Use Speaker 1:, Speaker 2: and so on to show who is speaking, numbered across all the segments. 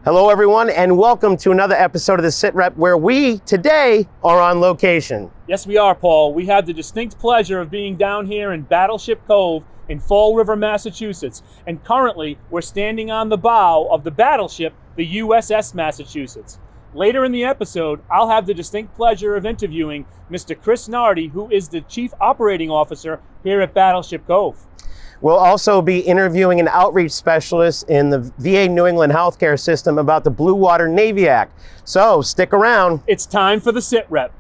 Speaker 1: Hello everyone, and welcome to another episode of the SITREP where we today are on location.
Speaker 2: Yes, we are, Paul. We have the distinct pleasure of being down here in Battleship Cove in Fall River, Massachusetts. And currently, we're standing on the bow of the battleship, the USS Massachusetts. Later in the episode, I'll have the distinct pleasure of interviewing Mr. Chris Nardi, who is the Chief Operating Officer here at Battleship Cove.
Speaker 1: We'll also be interviewing an outreach specialist in the VA New England healthcare system about the Blue Water Navy Act. So stick around.
Speaker 2: It's time for the SITREP.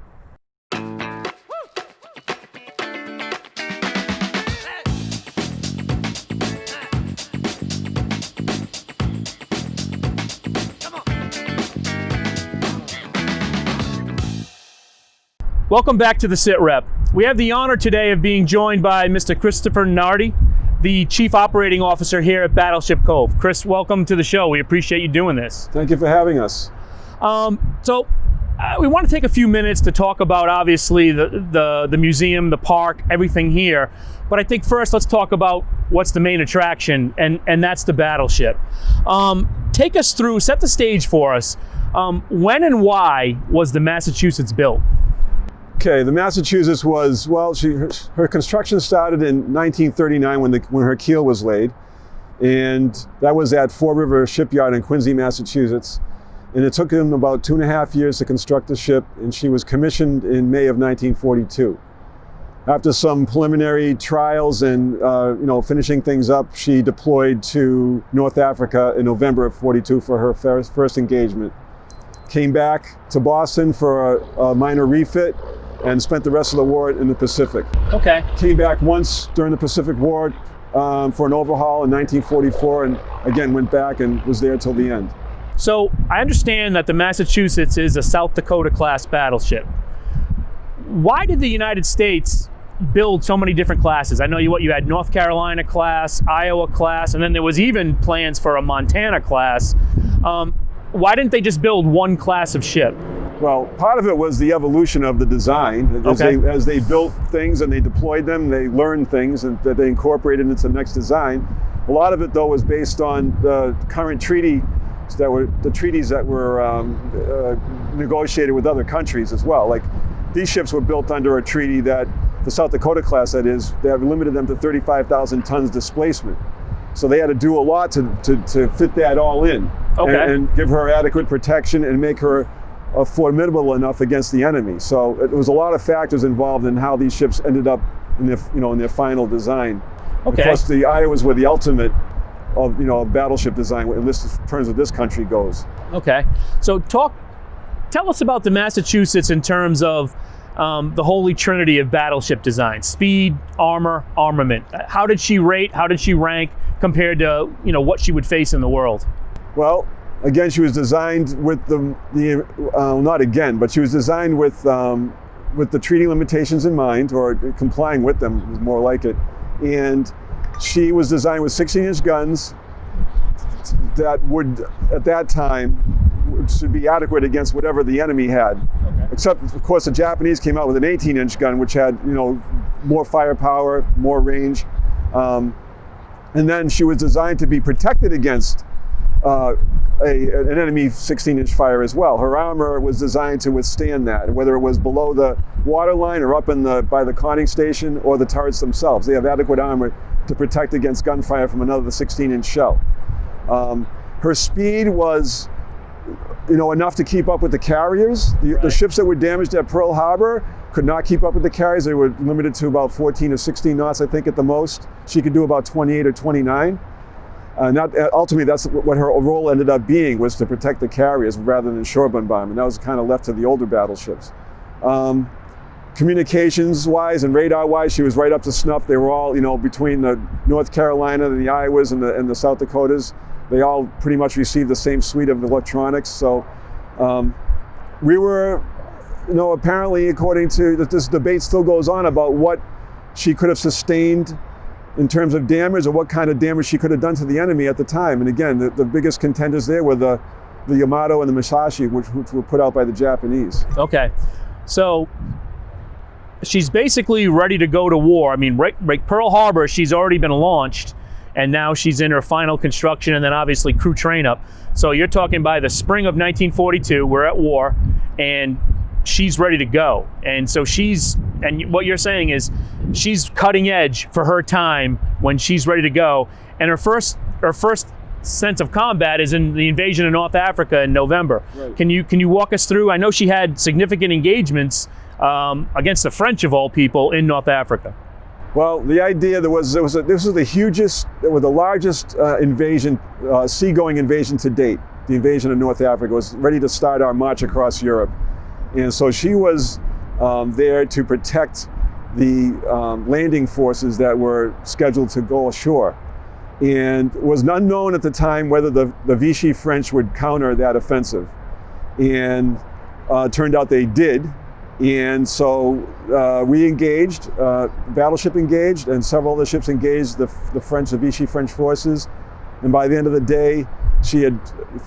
Speaker 2: Welcome back to the SITREP. We have the honor today of being joined by Mr. Christopher Nardi, the Chief Operating Officer here at Battleship Cove. Chris, welcome to the show. We appreciate you doing this.
Speaker 3: Thank you for having us.
Speaker 2: We want to take a few minutes to talk about, obviously, the museum, the park, everything here. But I think first let's talk about what's the main attraction, and that's the battleship. Take us through, set the stage for us. When and why was the Massachusetts built?
Speaker 3: Okay, the Massachusetts was, well, her construction started in 1939 when her keel was laid, and that was at Fall River Shipyard in Quincy, Massachusetts. And it took them about 2.5 years to construct the ship, and she was commissioned in May of 1942. After some preliminary trials and finishing things up, she deployed to North Africa in November of 42 for her first engagement. Came back to Boston for a minor refit, and spent the rest of the war in the Pacific.
Speaker 2: Okay.
Speaker 3: Came back once during the Pacific War for an overhaul in 1944, and again went back and was there till the end.
Speaker 2: So I understand that the Massachusetts is a South Dakota class battleship. Why did the United States build so many different classes? I know you had North Carolina class, Iowa class, and then there was even plans for a Montana class. Why didn't they just build one class of ship?
Speaker 3: Well, part of it was the evolution of the design. As they built things and they deployed them, they learned things and that they incorporated into the next design. A lot of it, though, was based on the current treaties that were negotiated with other countries as well. Like, these ships were built under a treaty that the South Dakota class, that is, they have limited them to 35,000 tons displacement. So they had to do a lot to fit that all in, and give her adequate protection and make her formidable enough against the enemy. So it was a lot of factors involved in how these ships ended up in their final design.
Speaker 2: Okay.
Speaker 3: Of course, the Iowas were the ultimate of battleship design, at least in terms of this country goes.
Speaker 2: Okay. So tell us about the Massachusetts in terms of the holy trinity of battleship design: speed, armor, armament. How did she rate? How did she rank compared to what she would face in the world?
Speaker 3: Well, again, she was designed with she was designed with the treaty limitations in mind, or complying with them is more like it. And she was designed with 16-inch guns that would, at that time, should be adequate against whatever the enemy had. Okay. Except, of course, the Japanese came out with an 18-inch gun, which had more firepower, more range. And then she was designed to be protected against an enemy 16-inch fire as well. Her armor was designed to withstand that, whether it was below the waterline or up by the conning station or the turrets themselves. They have adequate armor to protect against gunfire from another 16-inch shell. Her speed was enough to keep up with the carriers. The ships that were damaged at Pearl Harbor could not keep up with the carriers. They were limited to about 14 or 16 knots, I think, at the most. She could do about 28 or 29. Ultimately, that's what her role ended up being, was to protect the carriers rather than shore bombardment. That was kind of left to the older battleships. Communications-wise and radar-wise, she was right up to snuff. They were all, between the North Carolina, the Iowas, and the South Dakotas. They all pretty much received the same suite of electronics. So we were, apparently, according to this debate still goes on about what she could have sustained in terms of damage, or what kind of damage she could have done to the enemy at the time. And again, the biggest contenders there were the Yamato and the Musashi, which were put out by the Japanese.
Speaker 2: Okay, so she's basically ready to go to war. I mean, right Pearl Harbor, she's already been launched, and now she's in her final construction and then obviously crew train up. So you're talking by the spring of 1942, we're at war, and she's ready to go. And so and what you're saying is she's cutting edge for her time when she's ready to go. And her first sense of combat is in the invasion of North Africa in November.
Speaker 3: Right.
Speaker 2: Can you walk us through? I know she had significant engagements against the French of all people in North Africa.
Speaker 3: Well, the idea this was the largest invasion, seagoing invasion to date. The invasion of North Africa was ready to start our march across Europe. And so she was there to protect the landing forces that were scheduled to go ashore. And it was unknown at the time whether the Vichy French would counter that offensive. And it turned out they did. And so we engaged, battleship engaged, and several other ships engaged the Vichy French forces. And by the end of the day, she had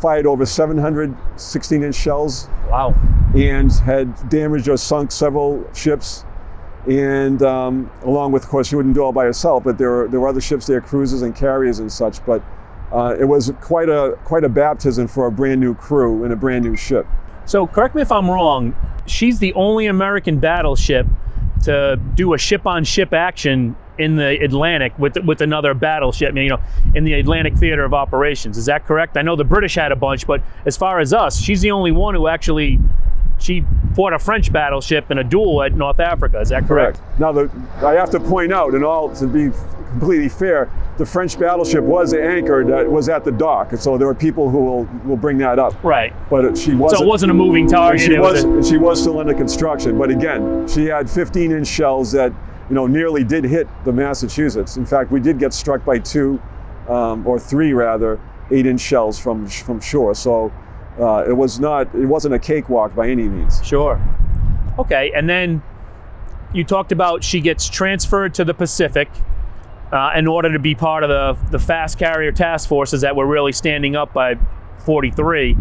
Speaker 3: fired over 700 16-inch shells.
Speaker 2: Wow.
Speaker 3: And had damaged or sunk several ships. And along with, of course, she wouldn't do it all by herself, but there were other ships there, cruisers and carriers and such. But it was quite a baptism for a brand new crew and a brand new ship.
Speaker 2: So correct me if I'm wrong, she's the only American battleship to do a ship-on-ship action in the Atlantic with another battleship, in the Atlantic Theater of Operations. Is that correct? I know the British had a bunch, but as far as us, she's the only one who actually, she fought a French battleship in a duel at North Africa. Is that correct?
Speaker 3: Now, I have to point out, to be completely fair, the French battleship was anchored, was at the dock, and so there were people who will bring that up.
Speaker 2: Right.
Speaker 3: But she wasn't.
Speaker 2: So it wasn't a moving target.
Speaker 3: She was still under construction. But again, she had 15-inch shells that nearly did hit the Massachusetts. In fact, we did get struck by 2 or 3 rather 8-inch shells from shore. So it wasn't a cakewalk by any means.
Speaker 2: Sure. Okay, and then you talked about she gets transferred to the Pacific in order to be part of the fast carrier task forces that were really standing up by 43.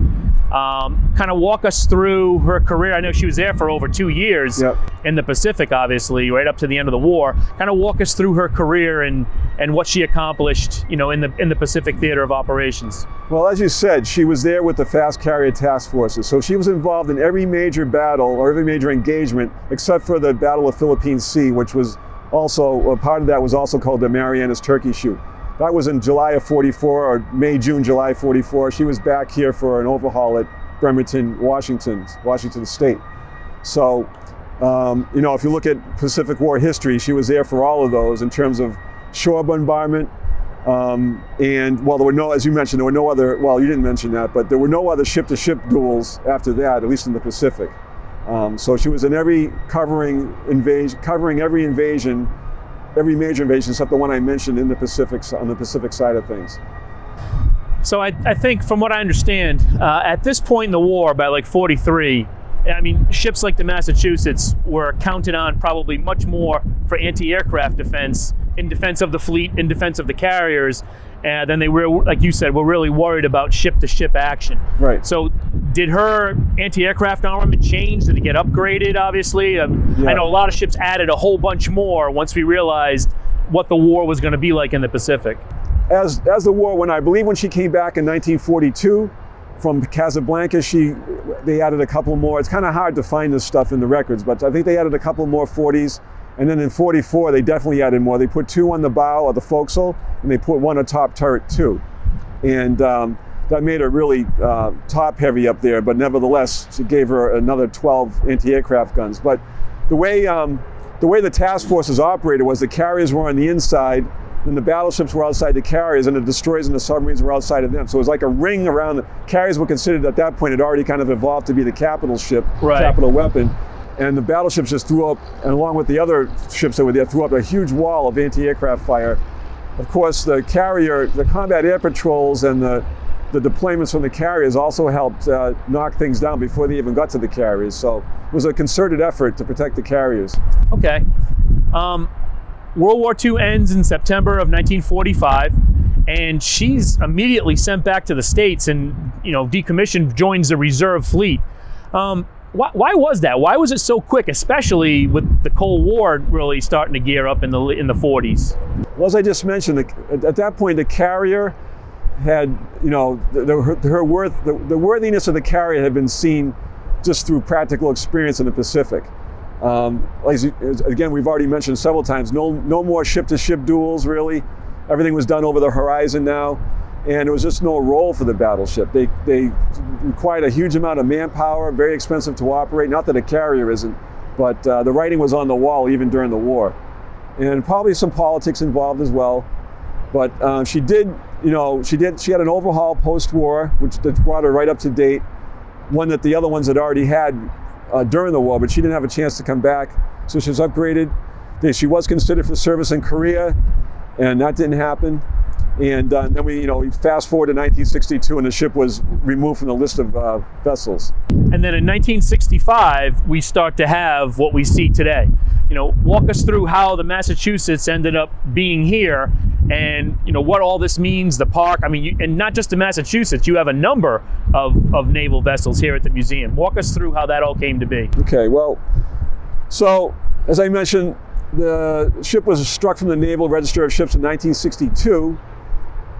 Speaker 2: Kind of walk us through her career. I know she was there for over 2 years.
Speaker 3: Yep.
Speaker 2: In the Pacific, obviously, right up to the end of the war. Kind of walk us through her career and what she accomplished, in the Pacific Theater of Operations.
Speaker 3: Well, as you said, she was there with the fast carrier task forces. So she was involved in every major battle or every major engagement except for the Battle of Philippine Sea, which was also, part of that was also called the Marianas Turkey Shoot. That was in July of 44, or May, June, July 44. She was back here for an overhaul at Bremerton, Washington State. So, if you look at Pacific War history, she was there for all of those in terms of shore bombardment. And there were no, as you mentioned, there were no other, you didn't mention that, but there were no other ship-to-ship duels after that, at least in the Pacific. So she was in covering every invasion, every major invasion except the one I mentioned on the Pacific side of things.
Speaker 2: So I think from what I understand, at this point in the war, by like 43, ships like the Massachusetts were counted on probably much more for anti-aircraft defense, in defense of the fleet, in defense of the carriers, than they were, like you said, were really worried about ship-to-ship action.
Speaker 3: Right.
Speaker 2: So did her anti-aircraft armament change? Did it get upgraded, obviously? Yeah. I know a lot of ships added a whole bunch more once we realized what the war was going to be like in the Pacific.
Speaker 3: As the war went on, I believe when she came back in 1942 from Casablanca, they added a couple more. It's kind of hard to find this stuff in the records, but I think they added a couple more 40s. And then in 44, they definitely added more. They put 2 on the bow of the forecastle, and they put 1 atop turret too. And that made her really top heavy up there, but nevertheless, it gave her another 12 anti-aircraft guns. But the way the task forces operated was the carriers were on the inside, and the battleships were outside the carriers, and the destroyers and the submarines were outside of them. So it was like a ring around. The carriers were considered at that point, had already kind of evolved to be the capital ship, capital weapon. And the battleships just threw up, and along with the other ships that were there, threw up a huge wall of anti-aircraft fire. Of course, the combat air patrols and the deployments from the carriers also helped knock things down before they even got to the carriers. So it was a concerted effort to protect the carriers.
Speaker 2: Okay. World War II ends in September of 1945, and she's immediately sent back to the States and, decommissioned, joins the reserve fleet. why was that? Why was it so quick, especially with the Cold War really starting to gear up in the 40s?
Speaker 3: Well, as I just mentioned, at that point, the carrier had, the worthiness of the carrier had been seen just through practical experience in the Pacific. Again, we've already mentioned several times, no more ship-to-ship duels, really. Everything was done over the horizon now, and there was just no role for the battleship. They required a huge amount of manpower, very expensive to operate, not that a carrier isn't, but the writing was on the wall even during the war. And probably some politics involved as well. But she had an overhaul post-war, which brought her right up to date, one that the other ones had already had during the war, but she didn't have a chance to come back. So she was upgraded. She was considered for service in Korea, and that didn't happen. And then we fast forward to 1962, and the ship was removed from the list of vessels.
Speaker 2: And then in 1965, we start to have what we see today. Walk us through how the Massachusetts ended up being here, and what all this means, the park. I mean, and not just the Massachusetts, you have a number of naval vessels here at the museum. Walk us through how that all came to be.
Speaker 3: Okay, well, so as I mentioned, the ship was struck from the Naval Register of Ships in 1962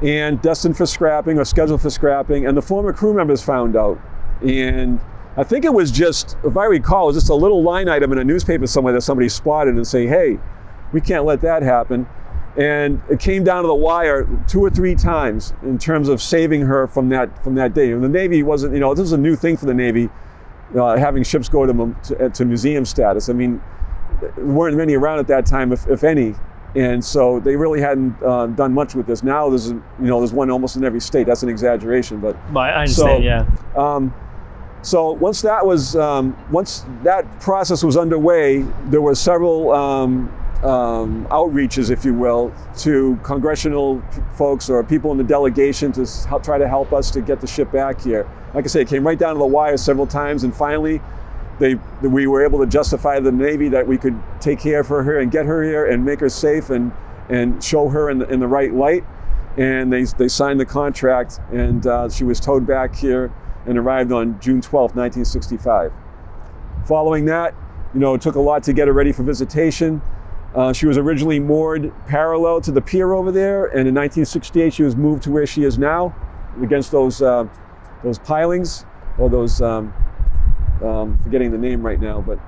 Speaker 3: and destined for scrapping or scheduled for scrapping, and the former crew members found out. And I think it was just, if I recall, it was just a little line item in a newspaper somewhere that somebody spotted and say, hey, we can't let that happen. And it came down to the wire 2 or 3 times in terms of saving her from that day. And the Navy wasn't, this was a new thing for the Navy, having ships go to museum status. I mean, there weren't many around at that time, if any. And so they really hadn't done much with this. Now there's one almost in every state. That's an exaggeration, but
Speaker 2: I understand.
Speaker 3: So once that process was underway, there were several outreaches, if you will, to congressional folks or people in the delegation to try to help us to get the ship back here. Like I say, it came right down to the wire several times, and finally we were able to justify to the Navy that we could take care of her and get her here and make her safe and show her in the right light. And they signed the contract, and she was towed back here and arrived on June 12, 1965. Following that, it took a lot to get her ready for visitation. She was originally moored parallel to the pier over there, and in 1968 she was moved to where she is now, against those pilings, or those, forgetting the name right now, but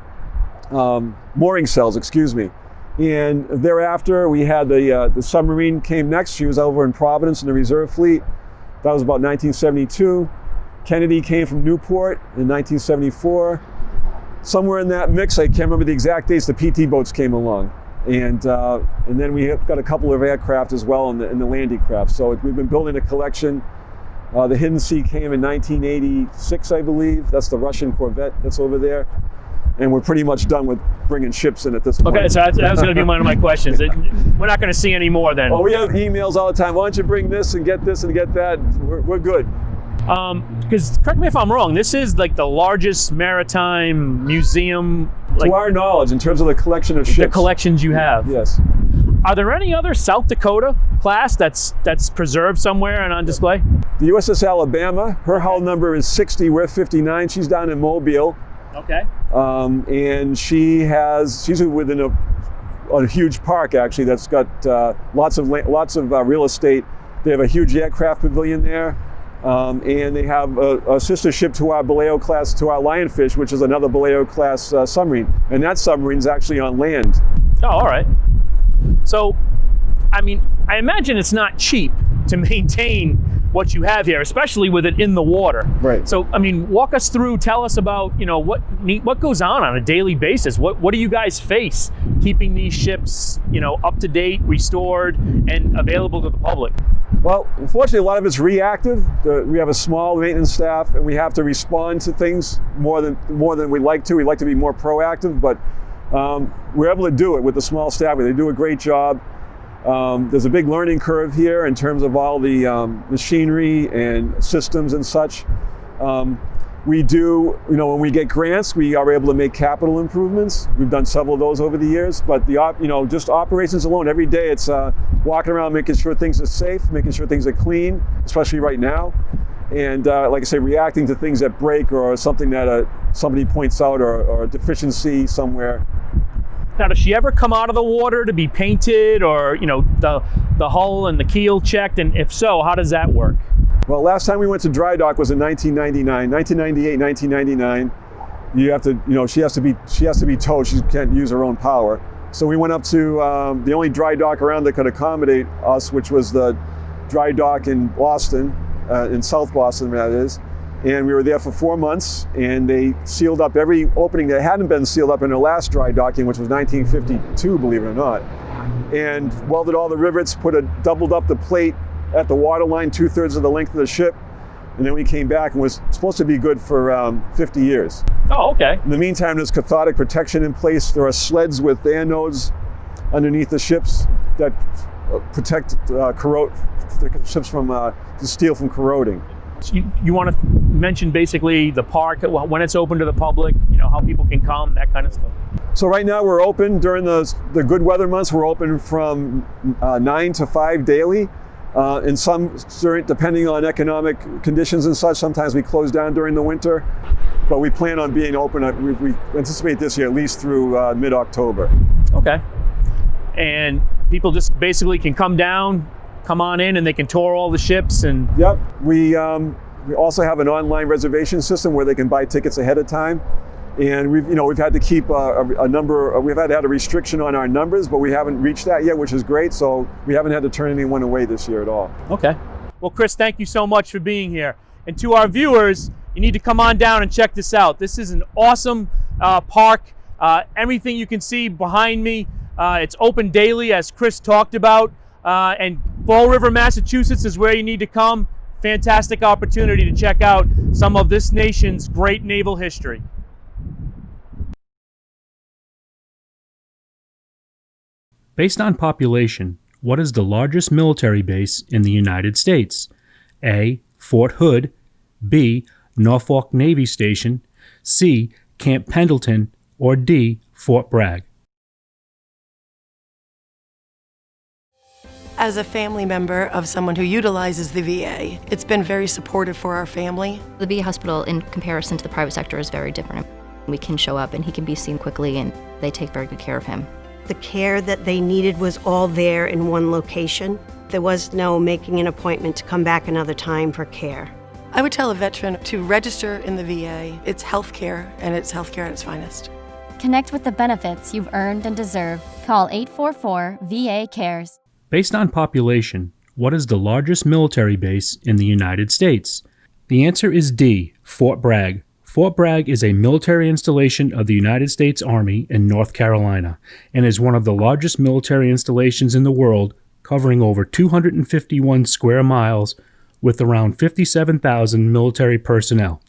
Speaker 3: mooring cells, excuse me. And thereafter we had the submarine came next. She was over in Providence in the Reserve Fleet. That was about 1972. Kennedy came from Newport in 1974. Somewhere in that mix, I can't remember the exact dates, the PT boats came along. And then we got a couple of aircraft as well in the landing craft. So we've been building a collection. The Hidden Sea came in 1986, I believe. That's the Russian Corvette that's over there. And we're pretty much done with bringing ships in at this point.
Speaker 2: Okay, so that was going to be one of my questions. We're not going to see any more then.
Speaker 3: Well, we have emails all the time. Why don't you bring this and get that? We're good.
Speaker 2: Because correct me if I'm wrong, this is like the largest maritime museum.
Speaker 3: To our knowledge, in terms of the collection of ships.
Speaker 2: The collections you have.
Speaker 3: Yes.
Speaker 2: Are there any other South Dakota class that's preserved somewhere and on display?
Speaker 3: The USS Alabama, her hull number is 60, we're 59. She's down in Mobile.
Speaker 2: Okay.
Speaker 3: And she's within a huge park actually that's got lots of real estate. They have a huge aircraft pavilion there. And they have a sister ship to our Baleo class, to our Lionfish, which is another Baleo class submarine. And that submarine is actually on land.
Speaker 2: Oh, all right. So, I mean, I imagine it's not cheap to maintain what you have here, especially with it in the water.
Speaker 3: Right.
Speaker 2: So, I mean, walk us through, tell us about, what goes on a daily basis. What do you guys face keeping these ships, up to date, restored, and available to the public?
Speaker 3: Well, unfortunately, a lot of it's reactive. We have a small maintenance staff, and we have to respond to things more than we like to. We like to be more proactive, but we're able to do it with the small staff. They do a great job. There's a big learning curve here in terms of all the machinery and systems and such. We do, when we get grants, we are able to make capital improvements. We've done several of those over the years, but just operations alone, every day it's walking around making sure things are safe, making sure things are clean, especially right now. and like I say, reacting to things that break or something that somebody points out or a deficiency somewhere.
Speaker 2: Now, does she ever come out of the water to be painted, or the hull and the keel checked? And if so, how does that work?
Speaker 3: Well, last time we went to dry dock was in 1999, 1998, 1999. She has to be towed. She can't use her own power. So we went up to the only dry dock around that could accommodate us, which was the dry dock in Boston, in South Boston, that is. And we were there for 4 months, and they sealed up every opening that hadn't been sealed up in their last dry docking, which was 1952, believe it or not. And welded all the rivets, doubled up the plate at the waterline, 2/3 of the length of the ship. And then we came back and was supposed to be good for 50 years.
Speaker 2: Oh, okay.
Speaker 3: In the meantime, there's cathodic protection in place. There are sleds with anodes underneath the ships that protect the ships from the steel from corroding.
Speaker 2: You want to mention basically the park, when it's open to the public, how people can come, that kind of stuff?
Speaker 3: So right now we're open during the good weather months. We're open from 9 to 5 daily. And depending on economic conditions and such, sometimes we close down during the winter. But we plan on being open, we anticipate this year at least through mid-October.
Speaker 2: Okay. And people just basically can come on in, and they can tour all the ships. And
Speaker 3: Yep. We also have an online reservation system where they can buy tickets ahead of time. And we've had to keep a number. We've had to have a restriction on our numbers, but we haven't reached that yet, which is great. So we haven't had to turn anyone away this year at all.
Speaker 2: Okay. Well, Chris, thank you so much for being here. And to our viewers, you need to come on down and check this out. This is an awesome park. Everything you can see behind me, it's open daily, as Chris talked about. And Fall River, Massachusetts is where you need to come. Fantastic opportunity to check out some of this nation's great naval history. Based on population, what is the largest military base in the United States? A. Fort Hood. B. Norfolk Navy Station. C. Camp Pendleton. Or D. Fort Bragg.
Speaker 4: As a family member of someone who utilizes the VA, it's been very supportive for our family.
Speaker 5: The VA hospital, in comparison to the private sector, is very different. We can show up and he can be seen quickly, and they take very good care of him.
Speaker 6: The care that they needed was all there in one location. There was no making an appointment to come back another time for care.
Speaker 4: I would tell a veteran to register in the VA. It's healthcare, and it's healthcare at its finest.
Speaker 7: Connect with the benefits you've earned and deserve. Call 844-VA-CARES.
Speaker 2: Based on population, what is the largest military base in the United States? The answer is D. Fort Bragg. Fort Bragg is a military installation of the United States Army in North Carolina and is one of the largest military installations in the world, covering over 251 square miles with around 57,000 military personnel.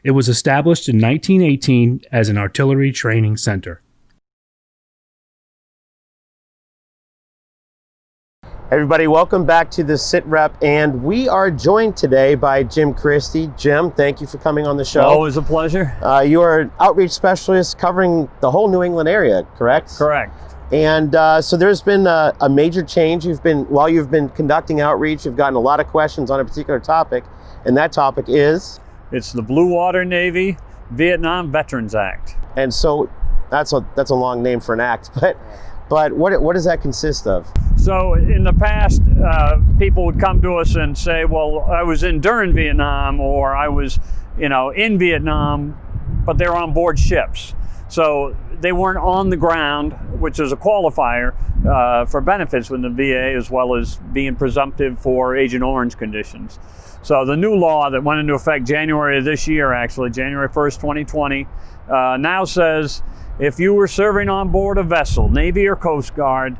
Speaker 2: It was established in 1918 as an artillery training center.
Speaker 1: Everybody, welcome back to the SITREP, and we are joined today by Jim Christie. Jim, thank you for coming on the show.
Speaker 8: Always a pleasure.
Speaker 1: You are an outreach specialist covering the whole New England area, correct?
Speaker 8: Correct.
Speaker 1: And so there's been a major change. While you've been conducting outreach, you've gotten a lot of questions on a particular topic, and that topic is?
Speaker 8: It's the Blue Water Navy Vietnam Veterans Act.
Speaker 1: And so that's a long name for an act, but what does that consist of?
Speaker 8: So in the past, people would come to us and say, well, I was in during Vietnam, or I was, in Vietnam, but they're on board ships. So they weren't on the ground, which is a qualifier for benefits with the VA, as well as being presumptive for Agent Orange conditions. So the new law that went into effect January of this year, actually, January 1st, 2020, now says if you were serving on board a vessel, Navy or Coast Guard,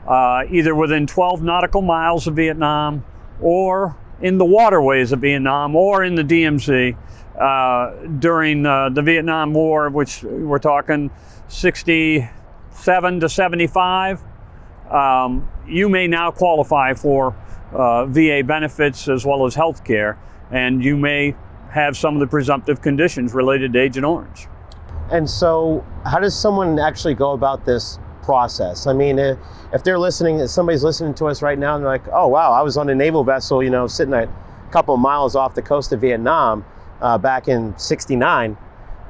Speaker 8: either within 12 nautical miles of Vietnam, or in the waterways of Vietnam, or in the DMZ, during the Vietnam War, which we're talking 67 to 75, you may now qualify for VA benefits as well as health care, and you may have some of the presumptive conditions related to Agent Orange.
Speaker 1: And so how does someone actually go about this process? I mean, if they're listening, if somebody's listening to us right now and they're like, oh wow, I was on a naval vessel, sitting at couple of miles off the coast of Vietnam back in '69,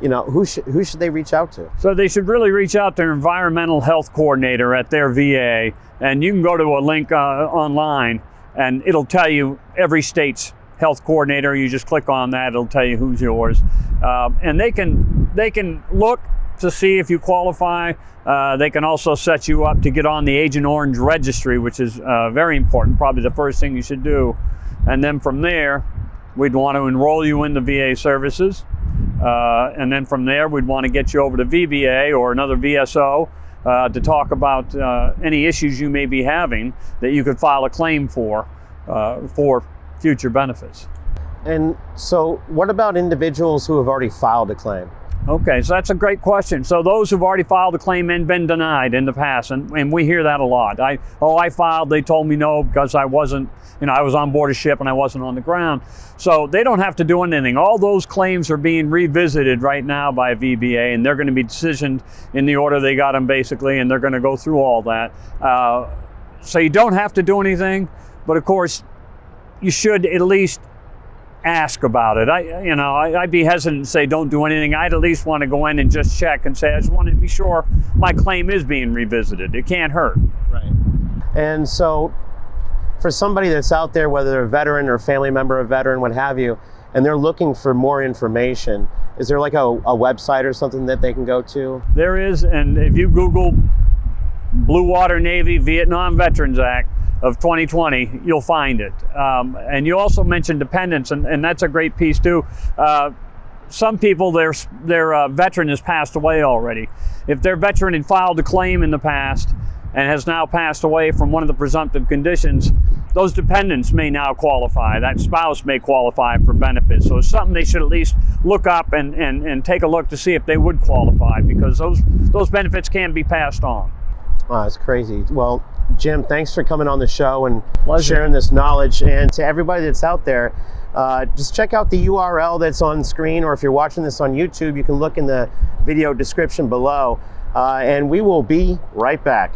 Speaker 1: you know, who should they reach out to?
Speaker 8: So they should really reach out to their environmental health coordinator at their VA, and you can go to a link online, and it'll tell you every state's health coordinator. You just click on that, it'll tell you who's yours, and they can look to see if you qualify. They can also set you up to get on the Agent Orange registry, which is very important, probably the first thing you should do. And then from there, we'd want to enroll you in the VA services. And then from there, we'd want to get you over to VBA or another VSO to talk about any issues you may be having that you could file a claim for future benefits.
Speaker 1: And so what about individuals who have already filed a claim?
Speaker 8: Okay, so that's a great question. So those who've already filed a claim and been denied in the past, and we hear that a lot. I filed, they told me no because I wasn't, I was on board a ship and I wasn't on the ground. So they don't have to do anything. All those claims are being revisited right now by VBA, and they're going to be decisioned in the order they got them basically, and they're going to go through all that. So you don't have to do anything, but of course, you should at least ask about it. I'd be hesitant to say don't do anything. I'd at least want to go in and just check and say, I just wanted to be sure my claim is being revisited. It can't hurt.
Speaker 1: Right. And so for somebody that's out there, whether they're a veteran or a family member of a veteran, what have you, and they're looking for more information, is there like a website or something that they can go to?
Speaker 8: There is, and if you Google Blue Water Navy Vietnam Veterans Act of 2020, you'll find it. And you also mentioned dependents, and that's a great piece too. Some people, their veteran has passed away already. If their veteran had filed a claim in the past and has now passed away from one of the presumptive conditions, those dependents may now qualify. That spouse may qualify for benefits. So it's something they should at least look up and take a look to see if they would qualify, because those benefits can be passed on.
Speaker 1: Wow, that's crazy. Well, Jim, thanks for coming on the show and
Speaker 8: Pleasure.
Speaker 1: Sharing this knowledge. And to everybody that's out there, just check out the URL that's on screen, or if you're watching this on YouTube, you can look in the video description below. And we will be right back.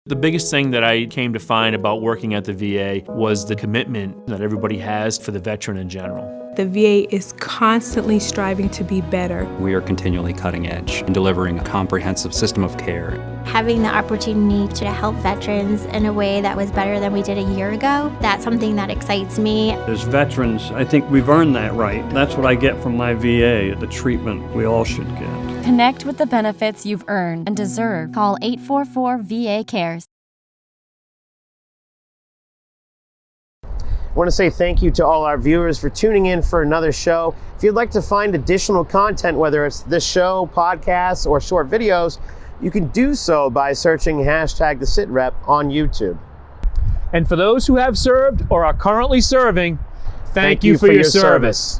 Speaker 9: The biggest thing that I came to find about working at the VA was the commitment that everybody has for the veteran in general.
Speaker 10: The VA is constantly striving to be better.
Speaker 11: We are continually cutting edge in delivering a comprehensive system of care.
Speaker 12: Having the opportunity to help veterans in a way that was better than we did a year ago, that's something that excites me.
Speaker 8: As veterans, I think we've earned that right. That's what I get from my VA, the treatment we all should get.
Speaker 7: Connect with the benefits you've earned and deserve. Call 844-VA-CARES.
Speaker 1: I want to say thank you to all our viewers for tuning in for another show. If you'd like to find additional content, whether it's this show, podcasts, or short videos, you can do so by searching #TheSitRep on YouTube.
Speaker 2: And for those who have served or are currently serving, thank you for your service.